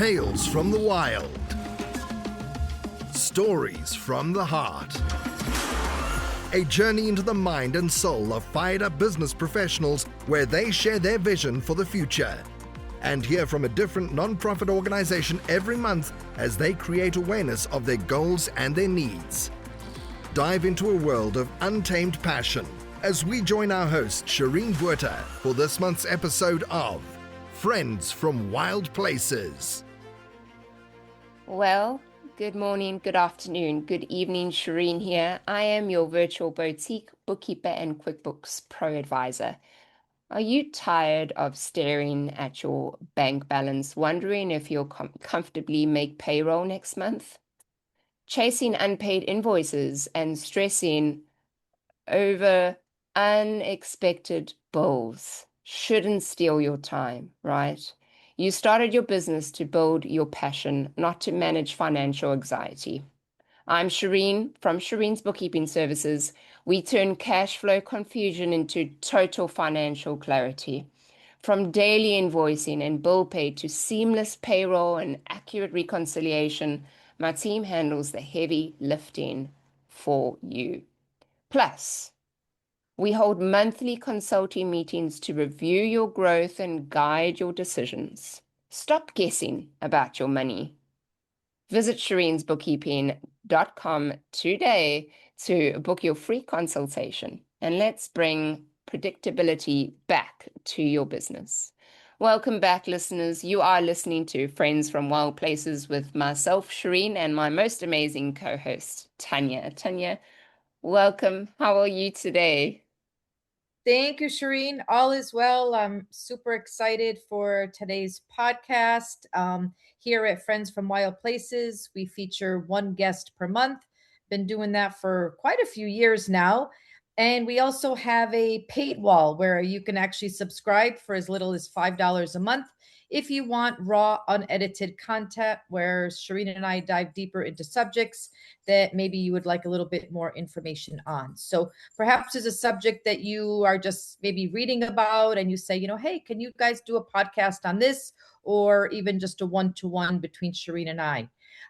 Tales from the wild. Stories from the heart. A journey into the mind and soul of fired-up business professionals where they share their vision for the future. And hear from a different non-profit organization every month as they create awareness of their goals and their needs. Dive into a world of untamed passion as we join our host, Shireen Buerta, for this month's episode of Friends from Wild Places. Well, good morning, good afternoon, good evening, Shireen here. I am your virtual boutique bookkeeper and QuickBooks Pro advisor. Are you tired of staring at your bank balance, wondering if you'll comfortably make payroll next month? Chasing unpaid invoices and stressing over unexpected bills shouldn't steal your time, right? You started your business to build your passion, not to manage financial anxiety. I'm Shireen from Shireen's Bookkeeping Services. We turn cash flow confusion into total financial clarity. From daily invoicing and bill pay to seamless payroll and accurate reconciliation, my team handles the heavy lifting for you. Plus, we hold monthly consulting meetings to review your growth and guide your decisions. Stop guessing about your money. Visit Shireen'sBookkeeping.com today to book your free consultation, and let's bring predictability back to your business. Welcome back, listeners. You are listening to Friends from Wild Places with myself, Shireen, and my most amazing co-host, Tanya. Tanya, welcome. How are you today? Thank you, Shireen. All is well. I'm super excited for today's podcast. Here at Friends from Wild Places, we feature one guest per month. Been doing that for quite a few years now. And we also have a paid wall where you can actually subscribe for as little as $5 a month if you want raw, unedited content where Shireen and I dive deeper into subjects that maybe you would like a little bit more information on. So perhaps there's a subject that you are just maybe reading about and you say, hey, can you guys do a podcast on this? Or even just a one-to-one between Shireen and I.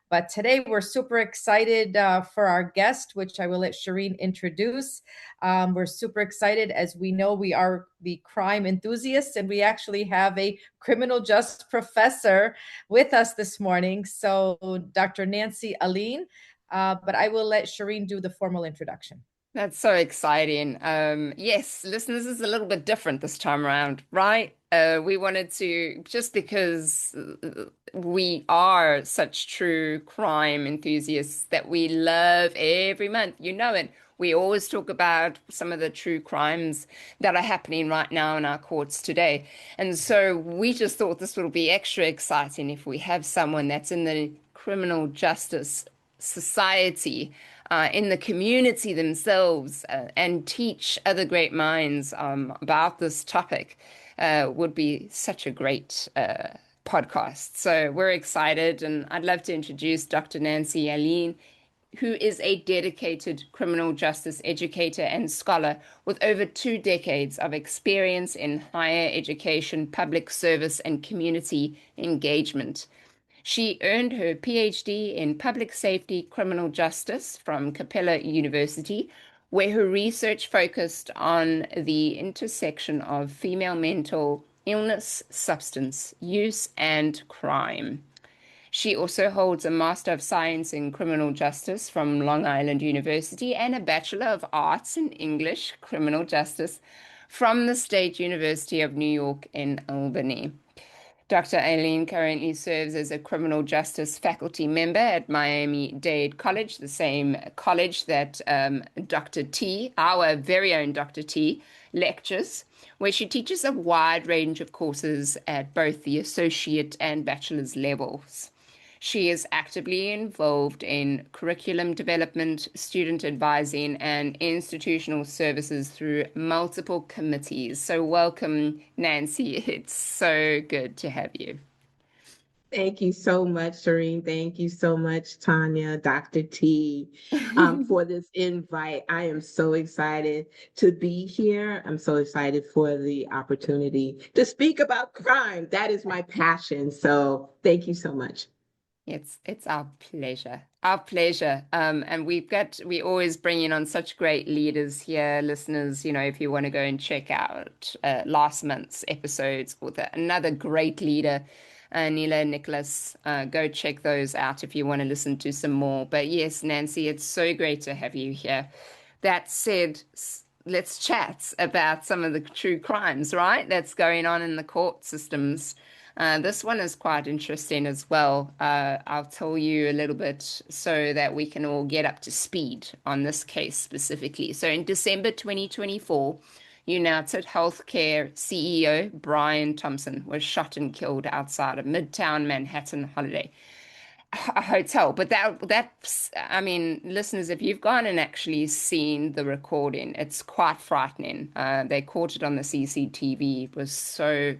But today we're super excited for our guest, which I will let Shireen introduce. We're super excited as we know we are the crime enthusiasts and we actually have a criminal justice professor with us this morning. So Dr. Nancy Alleyne, but I will let Shireen do the formal introduction. That's so exciting. Yes, listeners, this is a little bit different this time around, right? We wanted to, just because we are such true crime enthusiasts that we love every month, you know it. We always talk about some of the true crimes that are happening right now in our courts today. And so we just thought this would be extra exciting if we have someone that's in the criminal justice society, in the community themselves, and teach other great minds about this topic. Would be such a great podcast. So we're excited, and I'd love to introduce Dr. Nancy Alleyne, who is a dedicated criminal justice educator and scholar with over 2 decades of experience in higher education, public service, and community engagement. She earned her PhD in Public Safety Criminal Justice from Capella University, where her research focused on the intersection of female mental illness, substance use, and crime. She also holds a Master of Science in Criminal Justice from Long Island University and a Bachelor of Arts in English Criminal Justice from the State University of New York in Albany. Dr. Alleyne currently serves as a criminal justice faculty member at Miami-Dade College, the same college that Dr. T, our very own Dr. T, lectures, where she teaches a wide range of courses at both the associate and bachelor's levels. She is actively involved in curriculum development, student advising, and institutional services through multiple committees. So welcome, Nancy. It's so good to have you. Thank you so much, Shireen. Thank you so much, Tanya, Dr. T, for this invite. I am so excited to be here. I'm so excited for the opportunity to speak about crime. That is my passion. So thank you so much. It's our pleasure. Our pleasure. And we always bring in on such great leaders here, listeners. If you want to go and check out last month's episodes with another great leader, Neela Nicholas, go check those out if you want to listen to some more. But yes, Nancy, it's so great to have you here. That said, let's chat about some of the true crimes, right? That's going on in the court systems. This one is quite interesting as well. I'll tell you a little bit so that we can all get up to speed on this case specifically. So in December 2024, United Healthcare CEO Brian Thompson was shot and killed outside a Midtown Manhattan holiday a hotel. But that's, I mean, listeners, if you've gone and actually seen the recording, it's quite frightening. They caught it on the CCTV. It was so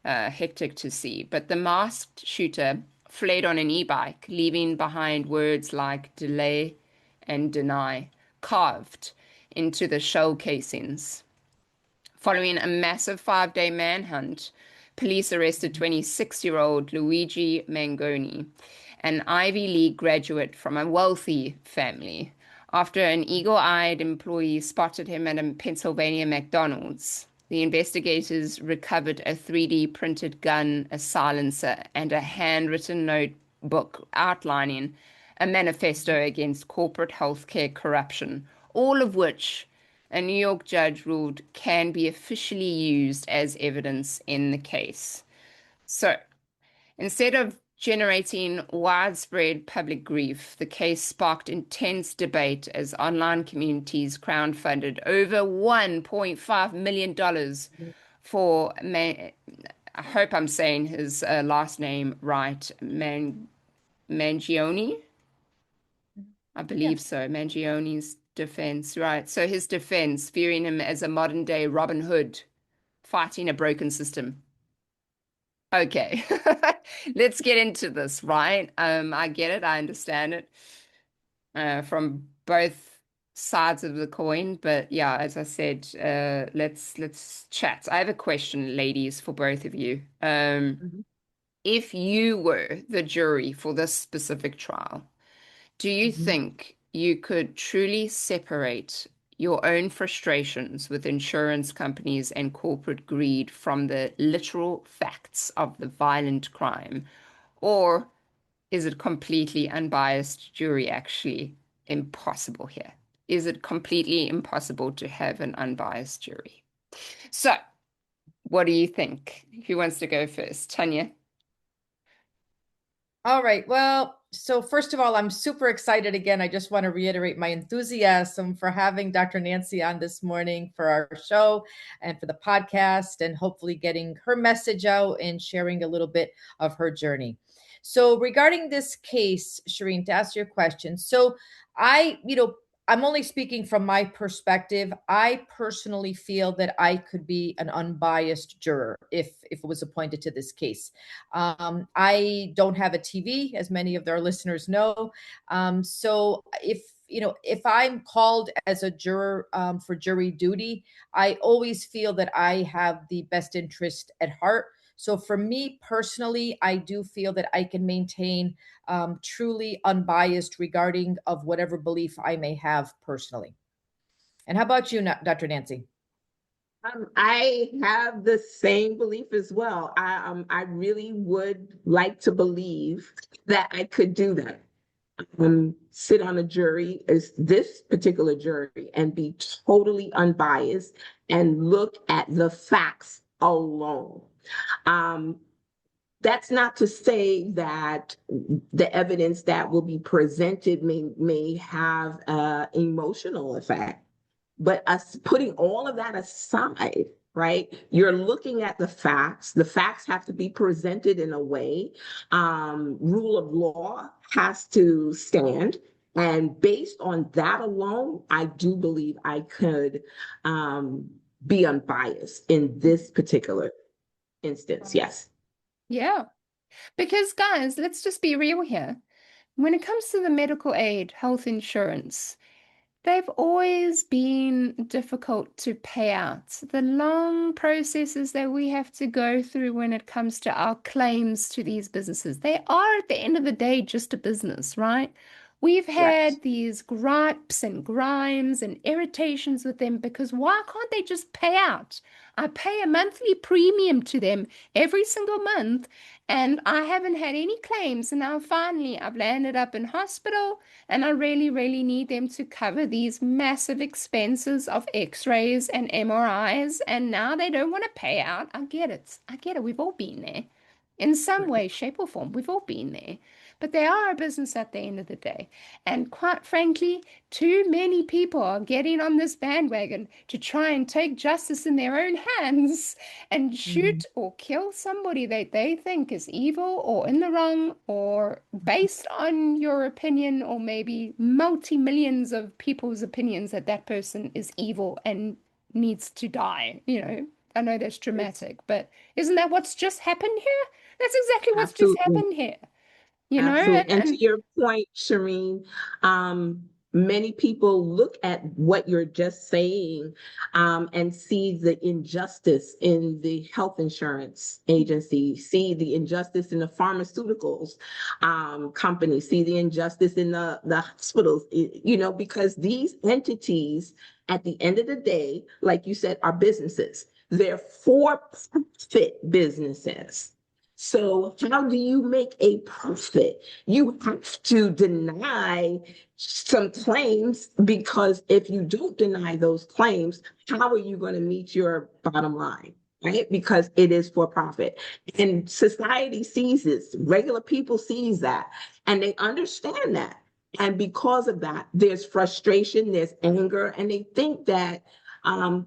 hectic to see. But the masked shooter fled on an e-bike, leaving behind words like delay and deny carved into the shell casings. Following a massive 5-day manhunt, police arrested 26-year-old Luigi Mangoni, an Ivy League graduate from a wealthy family, after an eagle-eyed employee spotted him at a Pennsylvania McDonald's. The investigators recovered a 3D printed gun, a silencer, and a handwritten notebook outlining a manifesto against corporate healthcare corruption, all of which a New York judge ruled can be officially used as evidence in the case. So, instead of generating widespread public grief, the case sparked intense debate as online communities crowdfunded over $1.5 million for, I hope I'm saying his last name right, Mangione? I believe so, Mangioni's defense, right. So his defense, viewing him as a modern-day Robin Hood fighting a broken system. Okay, let's get into this, right? I get it, I understand it from both sides of the coin, but yeah, as I said, let's chat. I have a question, ladies, for both of you. If you were the jury for this specific trial, do you think you could truly separate your own frustrations with insurance companies and corporate greed from the literal facts of the violent crime? Or is it completely unbiased jury actually impossible here? Is it completely impossible to have an unbiased jury? So, what do you think? Who wants to go first? Tanya? All right. Well, so first of all, I'm super excited again. I just want to reiterate my enthusiasm for having Dr. Nancy on this morning for our show and for the podcast, and hopefully getting her message out and sharing a little bit of her journey. So, regarding this case, Shireen, to answer your question, so I, I'm only speaking from my perspective. I personally feel that I could be an unbiased juror if it was appointed to this case. I don't have a TV, as many of their listeners know. So if I'm called as a juror for jury duty, I always feel that I have the best interest at heart. So for me personally, I do feel that I can maintain truly unbiased regarding of whatever belief I may have personally. And how about you, Dr. Nancy? I have the same belief as well. I really would like to believe that I could do that. Sit on a jury as this particular jury and be totally unbiased and look at the facts alone. That's not to say that the evidence that will be presented may have an emotional effect, but us putting all of that aside, right? You're looking at the facts. The facts have to be presented in a way. Rule of law has to stand. And based on that alone, I do believe I could be unbiased in this particular instance. Yes. Yeah. Because, guys, let's just be real here. When it comes to the medical aid, health insurance, they've always been difficult to pay out. The long processes that we have to go through when it comes to our claims to these businesses, they are at the end of the day just a business, right? We've Yes. had these gripes and grimes and irritations with them because why can't they just pay out? I pay a monthly premium to them every single month, and I haven't had any claims. And now finally, I've landed up in hospital, and I really, really need them to cover these massive expenses of x-rays and MRIs. And now they don't want to pay out. I get it. I get it. We've all been there. In some Right. way, shape, or form, we've all been there. But they are a business at the end of the day. And quite frankly, too many people are getting on this bandwagon to try and take justice in their own hands and Mhm. shoot or kill somebody that they think is evil or in the wrong or based on your opinion or maybe multi-millions of people's opinions that that person is evil and needs to die. I know that's dramatic, but isn't that what's just happened here? That's exactly what's just Absolutely. happened here, Absolutely. And to and your point, Shireen, many people look at what you're just saying, and see the injustice in the health insurance agency, see the injustice in the pharmaceuticals company, see the injustice in the hospitals, because these entities, at the end of the day, like you said, are businesses. They're for-profit businesses. So how do you make a profit? You have to deny some claims, because if you don't deny those claims, how are you going to meet your bottom line? Right? Because it is for profit. And society sees this, regular people sees that, and they understand that. And because of that, there's frustration, there's anger, and they think that um,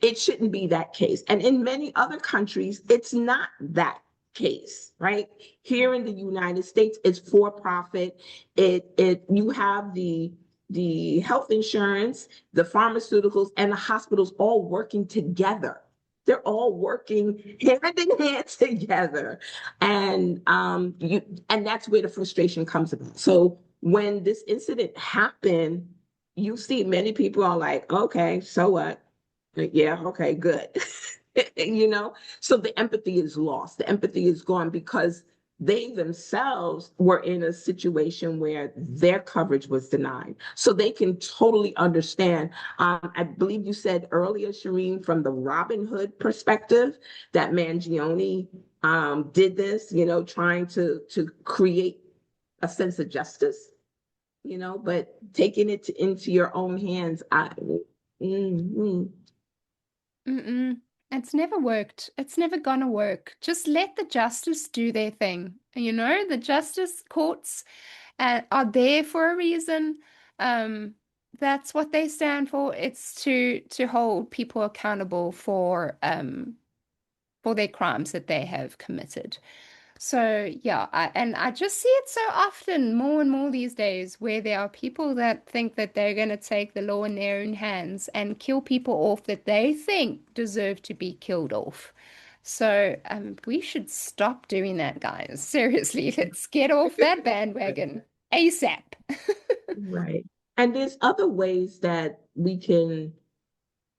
it shouldn't be that case. And in many other countries, it's not that case, right? Here in the United States, it's for profit. It you have the health insurance, the pharmaceuticals, and the hospitals all working together. They're all working hand in hand together, and and that's where the frustration comes about. So when this incident happened, you see many people are like, okay, so what? Yeah, okay, good. So the empathy is lost. The empathy is gone because they themselves were in a situation where their coverage was denied. So they can totally understand. I believe you said earlier, Shireen, from the Robin Hood perspective, that Mangione did this, trying to create a sense of justice, but taking it into your own hands, mm, mm-mm. It's never worked. It's never gonna work. Just let the justice do their thing. The justice courts are there for a reason. Um, that's what they stand for. It's to hold people accountable for their crimes that they have committed. So yeah, I just see it so often, more and more these days, where there are people that think that they're going to take the law in their own hands and kill people off that they think deserve to be killed off. So we should stop doing that, guys. Seriously, let's get off that bandwagon ASAP. right. And there's other ways that we can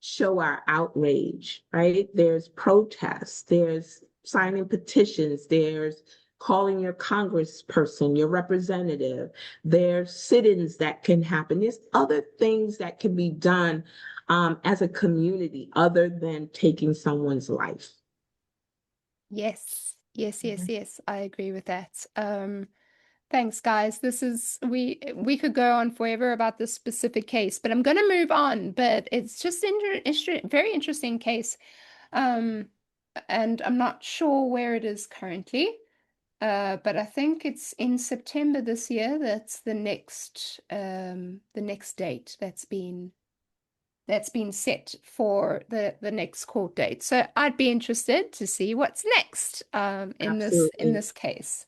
show our outrage, right? There's protests, there's signing petitions, there's calling your congressperson, your representative, there's sit-ins that can happen. There's other things that can be done as a community other than taking someone's life. Yes, yes, yes, Mhm. yes. I agree with that. Thanks, guys. This is we could go on forever about this specific case, but I'm going to move on. But it's just very interesting case. Um, and I'm not sure where it is currently. But I think it's in September this year. That's the next date that's been set for the next court date. So I'd be interested to see what's next in Absolutely. this case.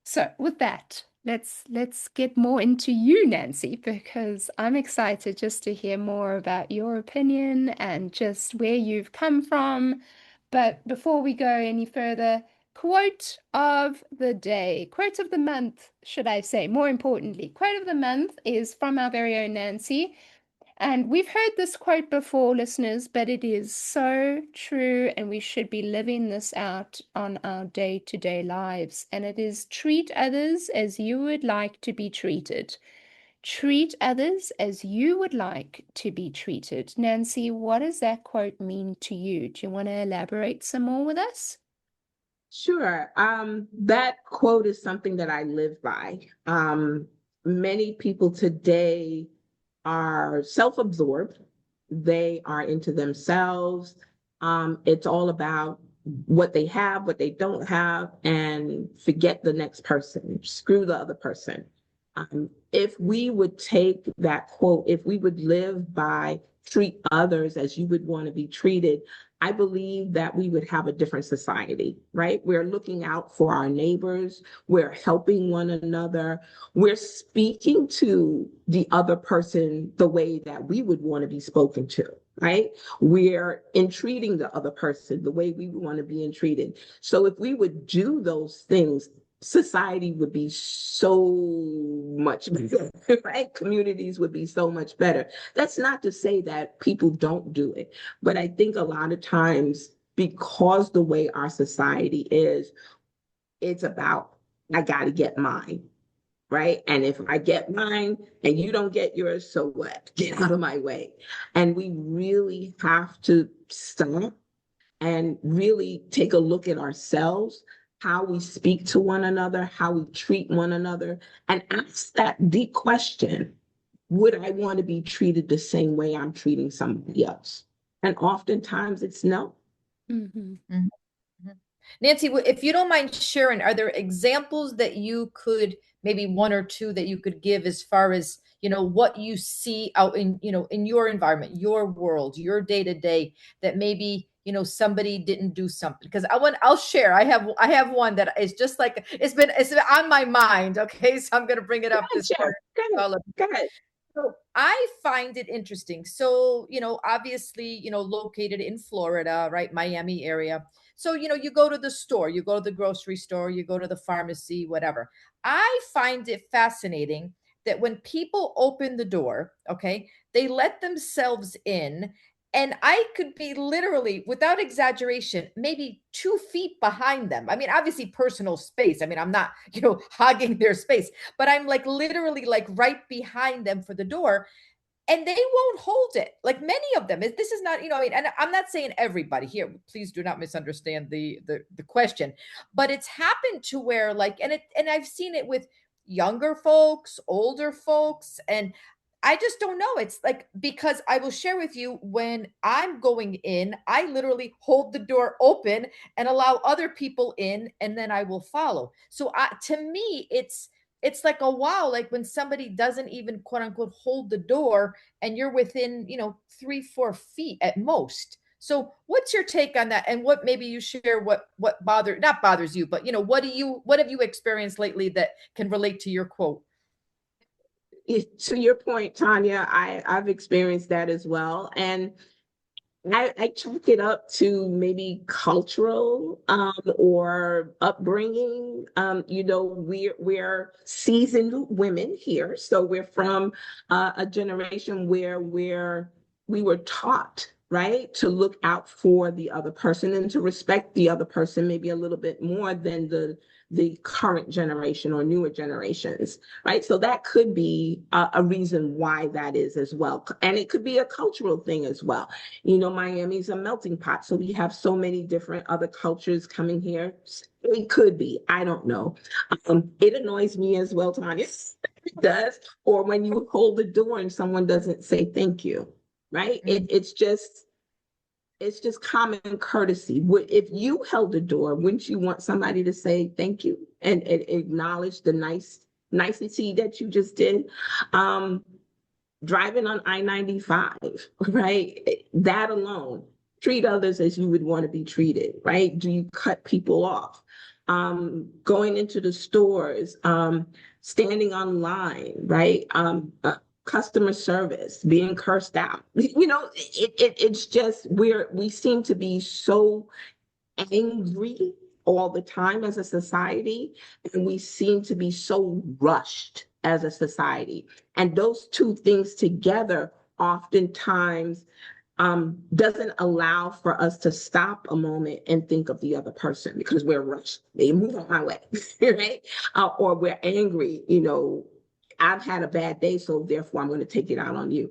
So with that, let's get more into you, Nancy, because I'm excited just to hear more about your opinion and just where you've come from. But before we go any further, Quote of the day, quote of the month, should I say, more importantly. Quote of the month is from our very own Nancy. And we've heard this quote before, listeners, but it is so true, and we should be living this out on our day-to-day lives. And it is, treat others as you would like to be treated. Treat others as you would like to be treated. Nancy, what does that quote mean to you? Do you want to elaborate some more with us? Sure. That quote is something that I live by. Many people today are self-absorbed. They are into themselves. It's all about what they have, what they don't have, and forget the next person, screw the other person. If we would take that quote, if we would live by treat others as you would want to be treated, I believe that we would have a different society, right? We're looking out for our neighbors. We're helping one another. We're speaking to the other person the way that we would want to be spoken to, right? We're entreating the other person the way we would want to be entreated. So if we would do those things, society would be so much better, right? Communities would be so much better. That's not to say that people don't do it, but I think a lot of times, because the way our society is, it's about, I got to get mine, right? And if I get mine and you don't get yours, so what? Get out of my way. And we really have to stop and really take a look at ourselves, how we speak to one another, how we treat one another, and ask that deep question: would I want to be treated the same way I'm treating somebody else? And oftentimes it's no. Mm-hmm. Mm-hmm. Nancy, if you don't mind sharing, are there examples that you could, maybe one or two that you could give, as far as, what you see out in, in your environment, your world, your day to day, that maybe, somebody didn't do something? Because I'll share. I have one that is just like, it's on my mind. Okay. So I'm going to bring it up this Sure. morning. Go ahead. So I find it interesting. So, obviously, located in Florida, right? Miami area. So, you go to the store, you go to the grocery store, you go to the pharmacy, whatever. I find it fascinating that when people open the door, okay, they let themselves in. And I could be literally, without exaggeration, maybe 2 feet behind them. I mean, obviously, personal space. I mean, I'm not, hogging their space, but I'm like literally like right behind them for the door, and they won't hold it. Like many of them, this is not, I mean, and I'm not saying everybody here, please do not misunderstand the question, but it's happened to where, like, and I've seen it with younger folks, older folks, and I just don't know. It's like, because I will share with you, when I'm going in, I literally hold the door open and allow other people in, and then I will follow. So to me, it's like a wow, like when somebody doesn't even quote unquote hold the door, and you're within 3-4 feet at most. So what's your take on that? And what, maybe you share what not bothers you, but what have you experienced lately that can relate to your quote? To your point, Tanya, I've experienced that as well. And I chalk it up to maybe cultural or upbringing. We're seasoned women here, so we're from a generation where we were taught, right, to look out for the other person and to respect the other person maybe a little bit more than the current generation or newer generations, right? So that could be a reason why that is as well. And it could be a cultural thing as well. Miami's a melting pot, so we have so many different other cultures coming here. It could be, I don't know. It annoys me as well, Tanya. It does. Or when you hold the door and someone doesn't say thank you, right? Mm-hmm. It's just common courtesy. If you held the door, wouldn't you want somebody to say thank you and acknowledge the nicety that you just did? Driving on I-95, right? That alone, treat others as you would want to be treated, right? Do you cut people off? Going into the stores, standing online, right? Customer service, being cursed out. It's just we seem to be so angry all the time as a society, and we seem to be so rushed as a society. And those two things together oftentimes doesn't allow for us to stop a moment and think of the other person because we're rushed. They move on my way, right? Or we're angry, I've had a bad day, so therefore I'm going to take it out on you.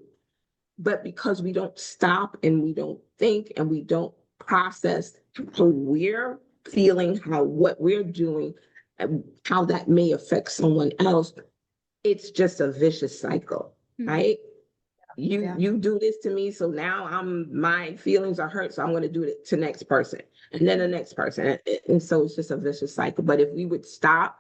But because we don't stop and we don't think and we don't process how we're feeling, how what we're doing, and how that may affect someone else, it's just a vicious cycle, right? You do this to me, so now my feelings are hurt, so I'm going to do it to next person, and then the next person, and so it's just a vicious cycle. But if we would stop,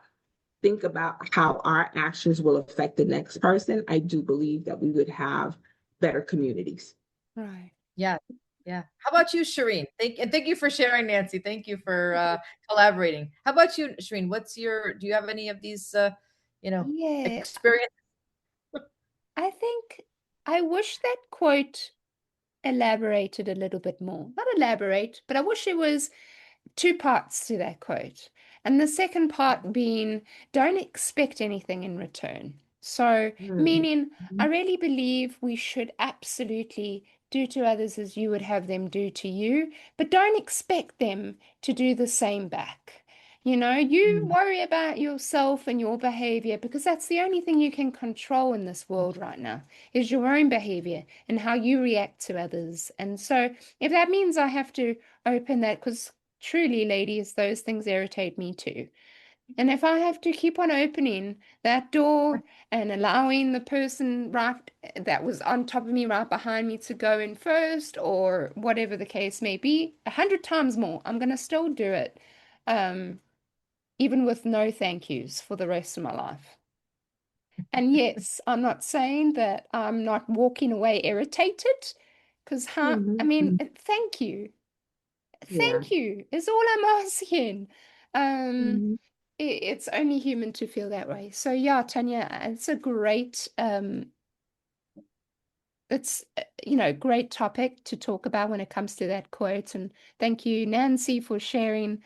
think about how our actions will affect the next person, I do believe that we would have better communities. Right. Yeah. Yeah. How about you, Shireen? Thank you for sharing, Nancy. Thank you for collaborating. How about you, Shireen? Do you have any of these, Yeah, experience? I think I wish that quote elaborated a little bit more. Not elaborate, but I wish there was two parts to that quote. And the second part being, don't expect anything in return. So, meaning, I really believe we should absolutely do to others as you would have them do to you, but don't expect them to do the same back. You worry about yourself and your behavior because that's the only thing you can control in this world right now is your own behavior and how you react to others. And so, if that means I have to open that, because truly, ladies, those things irritate me too. And if I have to keep on opening that door and allowing the person right that was on top of me right behind me to go in first, or whatever the case may be, 100 times more, I'm gonna still do it, even with no thank yous for the rest of my life. And yes, I'm not saying that I'm not walking away irritated, because I mean, thank you. Yeah. Thank you is all I'm asking. Um, Mhm. it's only human to feel that way. So yeah, Tanya, it's a great great topic to talk about when it comes to that quote. And thank you, Nancy, for sharing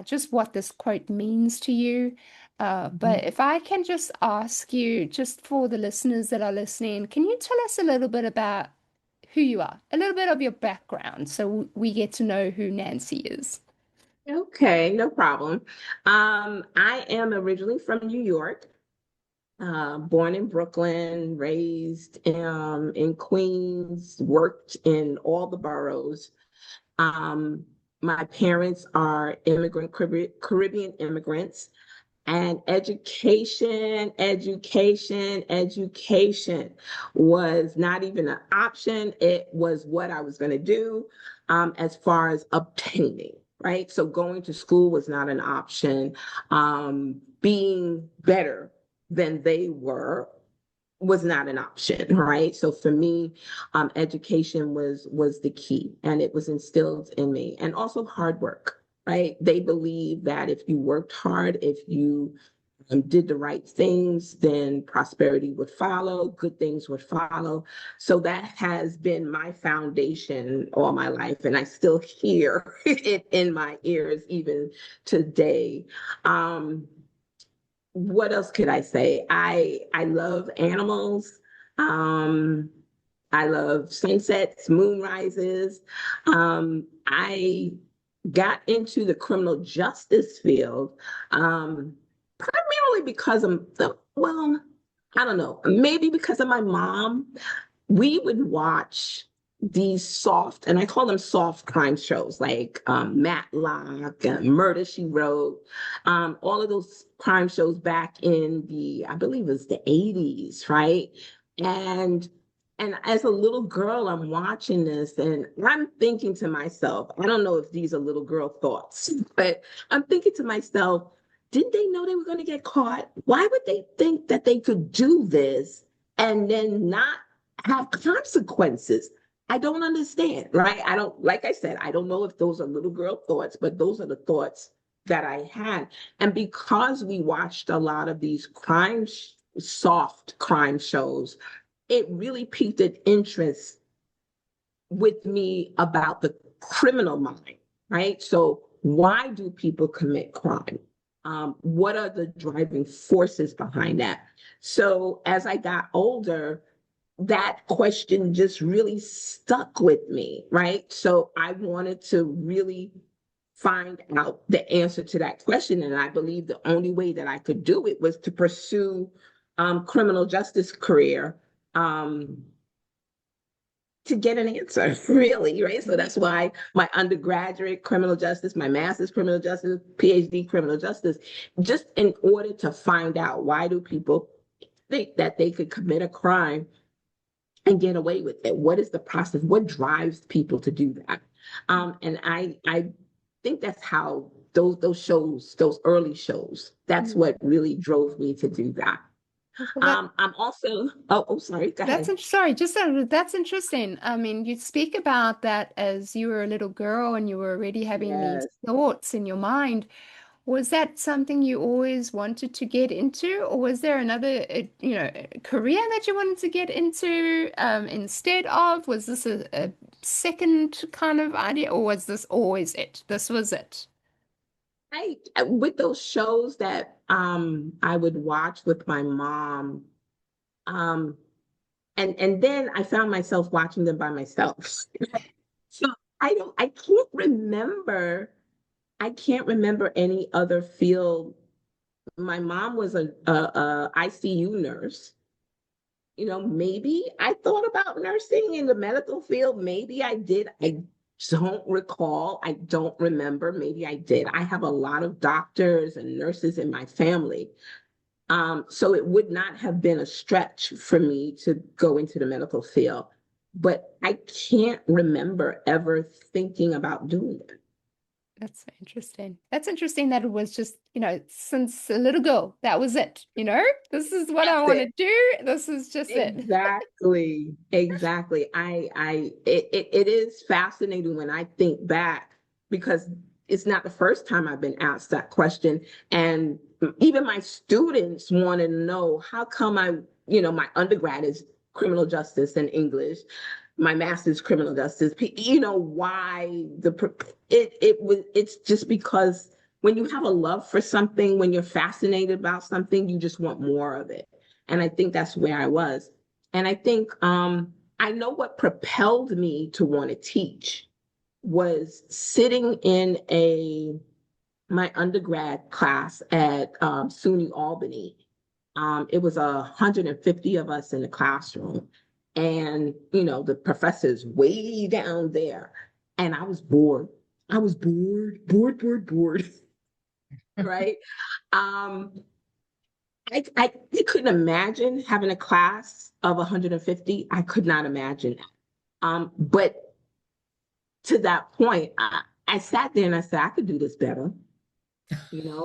just what this quote means to you. But if I can just ask you, just for the listeners that are listening, can you tell us a little bit about who you are, a little bit of your background, so we get to know who Nancy is? Okay, no problem. I am originally from New York, born in Brooklyn, raised in Queens, worked in all the boroughs. My parents are Caribbean immigrants, and education was not even an option. It was what I was going to do as far as obtaining, right? So going to school was not an option. Being better than they were was not an option, right? So for me, education was the key, and it was instilled in me, and also hard work, right? They believe that if you worked hard, if you did the right things, then prosperity would follow, good things would follow. So that has been my foundation all my life, and I still hear it in my ears even today. What else could I say? I love animals. Um, I love sunsets, moonrises. I got into the criminal justice field primarily because of well, I don't know, maybe because of my mom. We would watch these soft, and I call them soft crime shows, like Matlock, Murder, She Wrote, all of those crime shows back in I believe it was the 80s, right? And and as a little girl, I'm watching this and I'm thinking to myself, I don't know if these are little girl thoughts, but I'm thinking to myself, didn't they know they were going to get caught? Why would they think that they could do this and then not have consequences? I don't understand, right? I don't, like I said, I don't know if those are little girl thoughts, but those are the thoughts that I had. And because we watched a lot of these soft crime shows, it really piqued an interest with me about the criminal mind, right? So Why do people commit crime? What are the driving forces behind that? So as I got older, that question just really stuck with me, right? So I wanted to really find out the answer to that question. And I believe the only way that I could do it was to pursue criminal justice career to get an answer, really, right? So that's why my undergraduate criminal justice, my master's criminal justice, PhD criminal justice, just in order to find out why do people think that they could commit a crime and get away with it? What is the process? What drives people to do that? And I think that's how those shows, those early shows, that's what really drove me to do that. Well, I'm also, sorry, go ahead. sorry, that's interesting. I mean, you speak about that as you were a little girl and you were already having these Yes. thoughts in your mind. Was that something you always wanted to get into, or was there another, career that you wanted to get into instead of? Was this a second kind of idea, or was this always it? This was it. With those shows that I would watch with my mom, um, and then I found myself watching them by myself. So I can't remember any other field. My mom was a ICU nurse. Maybe I thought about nursing in the medical field. Maybe I did. I don't recall. I don't remember. Maybe I did. I have a lot of doctors and nurses in my family. So it would not have been a stretch for me to go into the medical field. But I can't remember ever thinking about doing it. That's so interesting. That's interesting that it was just, since a little girl, that was it. This is what I That's want it. to do. This is just it. Exactly. Exactly. It is fascinating when I think back because it's not the first time I've been asked that question. And even my students want to know how come my undergrad is criminal justice and English, my master's criminal justice, why it's just because when you have a love for something, when you're fascinated about something, you just want more of it. And I think that's where I was. And I think I know what propelled me to want to teach was sitting in my undergrad class at SUNY Albany. It was 150 of us in the classroom. And, the professor's way down there. And I was bored. I was bored. Right? Um, I couldn't imagine having a class of 150. I could not imagine. But to that point, I sat there and I said, I could do this better. Yeah,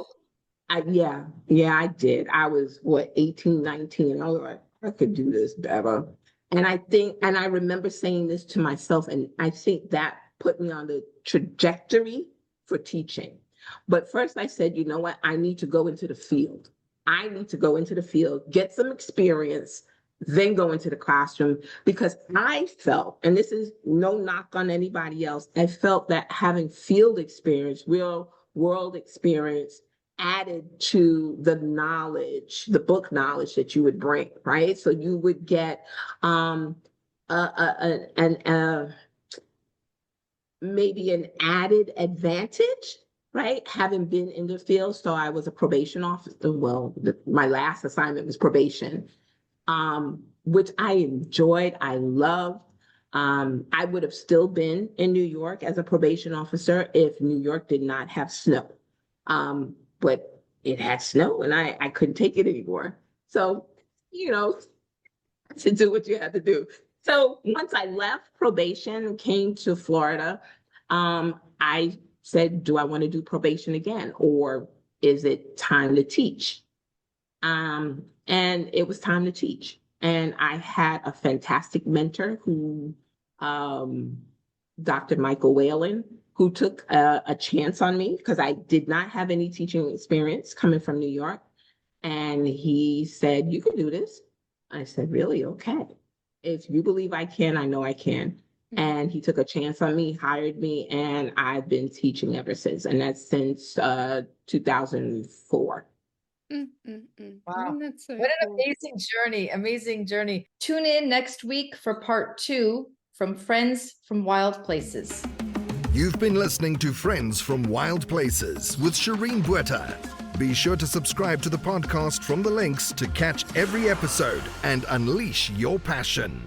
I did. I was 18, 19. I was like, I could do this better. And I remember saying this to myself, and I think that put me on the trajectory for teaching. But first I said, you know what? I need to go into the field. I need to go into the field, get some experience, then go into the classroom because I felt, and this is no knock on anybody else, I felt that having field experience, real world experience, added to the knowledge, the book knowledge that you would bring, right? So you would get maybe an added advantage, right? Having been in the field. So I was a probation officer. Well, my last assignment was probation, which I enjoyed. I loved. I would have still been in New York as a probation officer if New York did not have snow. But it had snow and I couldn't take it anymore. So, to do what you had to do. So once I left probation and came to Florida, I said, do I want to do probation again? Or is it time to teach? And it was time to teach. And I had a fantastic mentor who, Dr. Michael Whalen, who took a chance on me because I did not have any teaching experience coming from New York. And he said, you can do this. I said, really? Okay. If you believe I can, I know I can. And he took a chance on me, hired me, and I've been teaching ever since. And that's since 2004. Wow. That's so What an cool. amazing journey. Amazing journey. Tune in next week for part 2 from Friends from Wild Places. You've been listening to Friends from Wild Places with Shireen Bueta. Be sure to subscribe to the podcast from the links to catch every episode and unleash your passion.